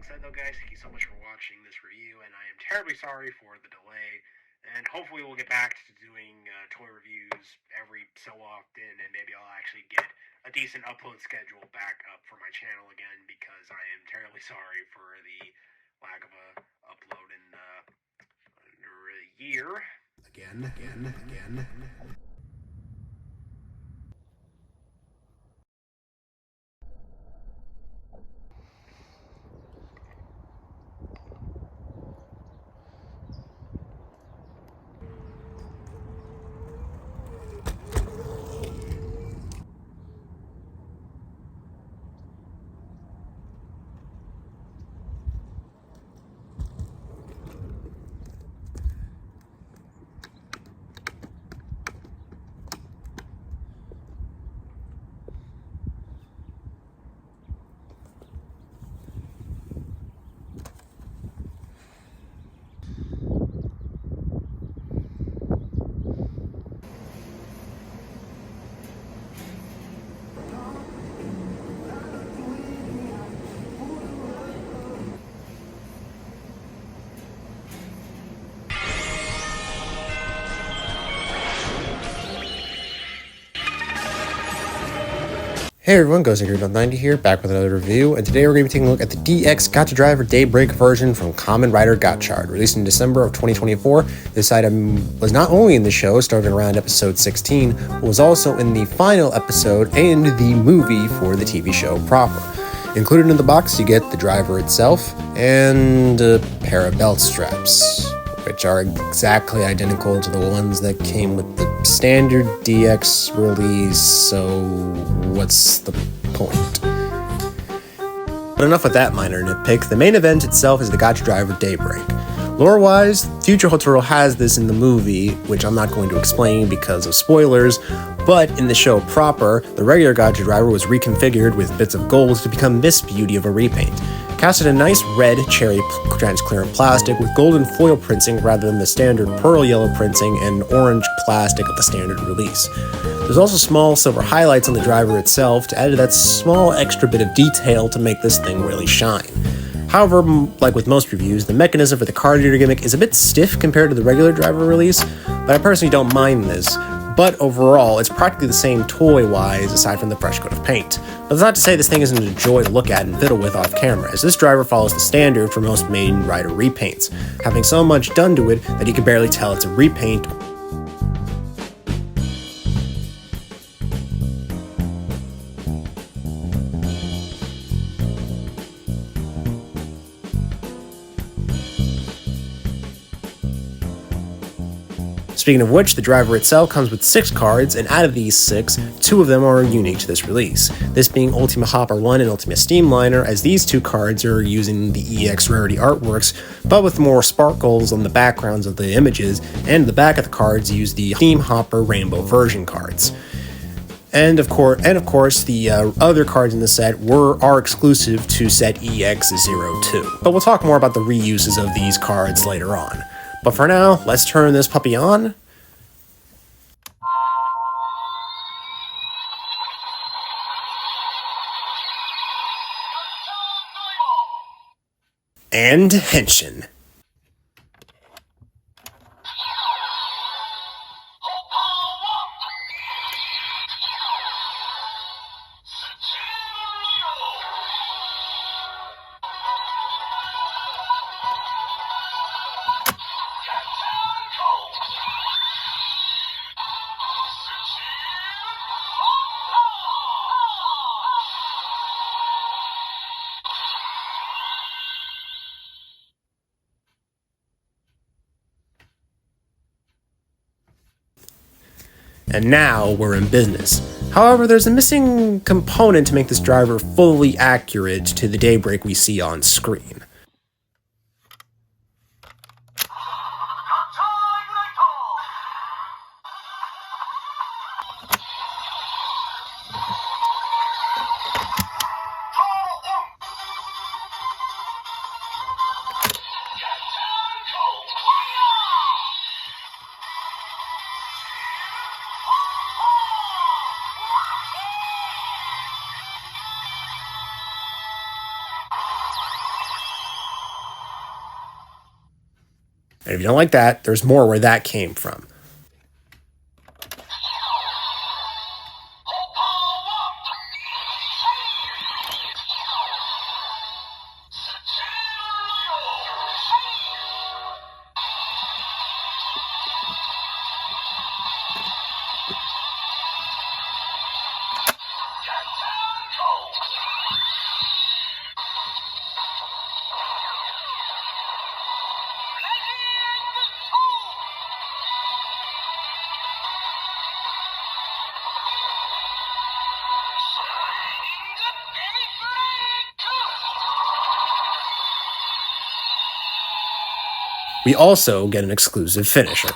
said though, guys, thank you so much for watching this review, and I am terribly sorry for the delay. And hopefully we'll get back to doing toy reviews every so often, and maybe I'll actually get a decent upload schedule back up for my channel again, because I am terribly sorry for the lack of a upload in under a year. Again. Hey everyone, Gotchadriver here, back with another review, and today we're going to be taking a look at the DX Gotchadriver Daybreak version from Kamen Rider Gacha, released in December of 2024. This item was not only in the show, starting around episode 16, but was also in the final episode and the movie for the TV show proper. Included in the box, you get the driver itself and a pair of belt straps, which are exactly identical to the ones that came with the standard DX release, so what's the point? But enough with that minor nitpick. The main event itself is the Gotchadriver Daybreak. Lore-wise, Future Hotaro has this in the movie, which I'm not going to explain because of spoilers, but in the show proper, the regular Gotchadriver was reconfigured with bits of gold to become this beauty of a repaint. Cast in a nice red cherry transparent plastic with golden foil printing rather than the standard pearl yellow printing and orange plastic of the standard release. There's also small silver highlights on the driver itself to add to that small extra bit of detail to make this thing really shine. However, like with most reviews, the mechanism for the card reader gimmick is a bit stiff compared to the regular driver release, but I personally don't mind this. But overall, it's practically the same toy-wise, aside from the fresh coat of paint. But that's not to say this thing isn't a joy to look at and fiddle with off-camera, as this driver follows the standard for most main rider repaints, having so much done to it that you can barely tell it's a repaint. Speaking of which, the driver itself comes with 6 cards, and out of these 6, 2 of them are unique to this release. This being Ultima Hopper 1 and Ultima Steamliner, as these 2 cards are using the EX Rarity artworks, but with more sparkles on the backgrounds of the images, and the back of the cards use the Steam Hopper Rainbow version cards. And of course, the other cards in the set are exclusive to set EX02. But we'll talk more about the reuses of these cards later on. But for now, let's turn this puppy on. And henshin. And now we're in business. However, there's a missing component to make this driver fully accurate to the Daybreak we see on screen. And if you don't like that, there's more where that came from. We also get an exclusive finisher.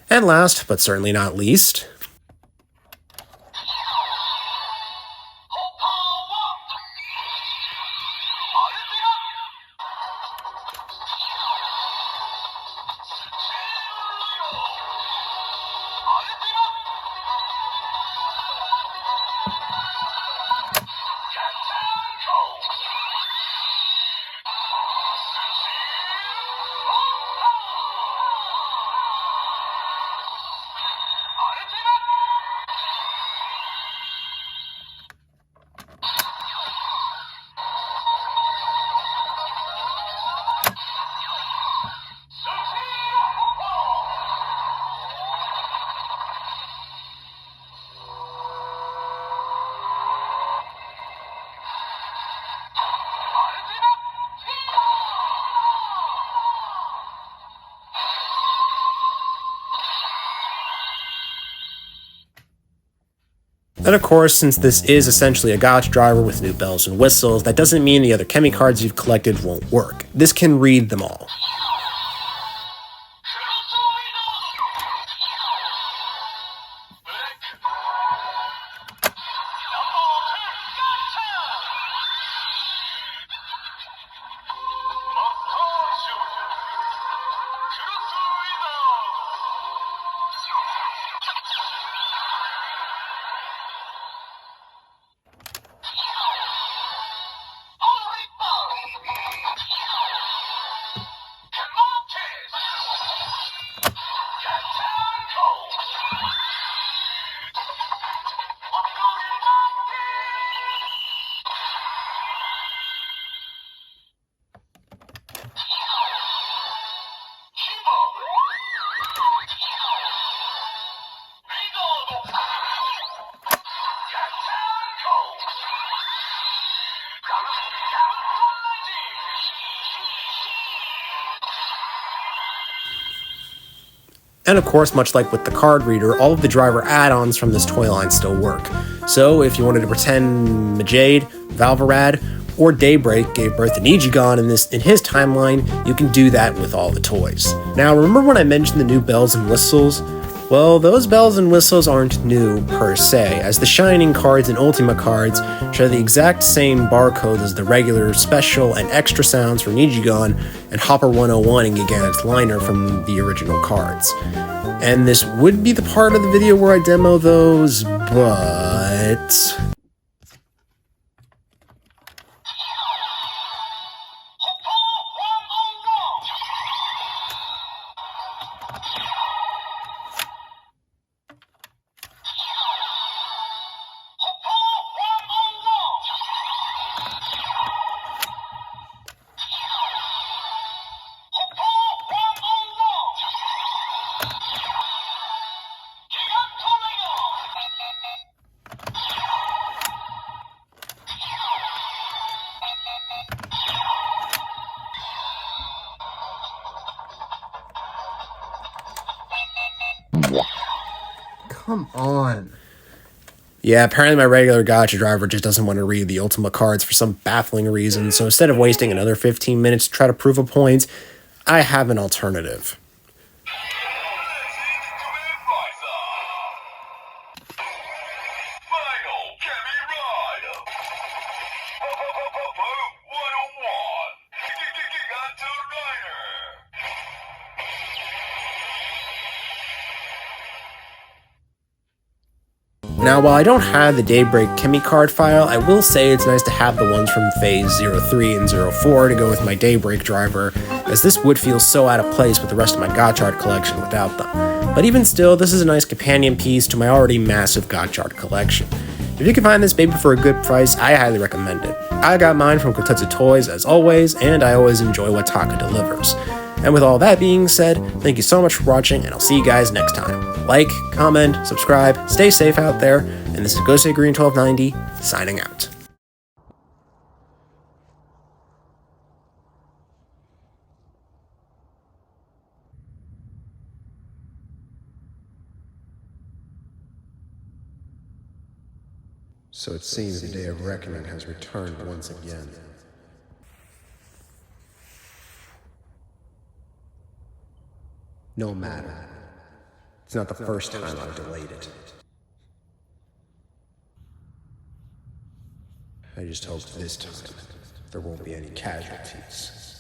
And last, but certainly not least, and of course, since this is essentially a Gotchadriver with new bells and whistles, that doesn't mean the other Chemi cards you've collected won't work. This can read them all. And of course, much like with the card reader, all of the driver add-ons from this toy line still work. So if you wanted to pretend Majade, Valvarad, or Daybreak gave birth to Nijigon in his timeline, you can do that with all the toys. Now, remember when I mentioned the new bells and whistles? Well, those bells and whistles aren't new per se, as the Shining cards and Ultima cards share the exact same barcodes as the regular, special, and extra sounds for Nijigon and Hopper 101 and Gigant's Liner from the original cards. And this would be the part of the video where I demo those, but... Come on. Yeah, apparently my regular Gotchadriver just doesn't want to read the Ultima cards for some baffling reason, so instead of wasting another 15 minutes to try to prove a point, I have an alternative. Final Chemi Ride! Now, while I don't have the Daybreak Chemi card file, I will say it's nice to have the ones from Phase 03 and 04 to go with my Daybreak driver, as this would feel so out of place with the rest of my Gotchard collection without them. But even still, this is a nice companion piece to my already massive Gotchard collection. If you can find this baby for a good price, I highly recommend it. I got mine from Kotetsu Toys as always, and I always enjoy what Taka delivers. And with all that being said, thank you so much for watching, and I'll see you guys next time. Like, comment, subscribe, stay safe out there, and this is Gotchadriver Green 1290, signing out. So it seems the day of reckoning has returned once again. No matter. It's not the first time I've delayed it. I just hope this time there won't be any casualties.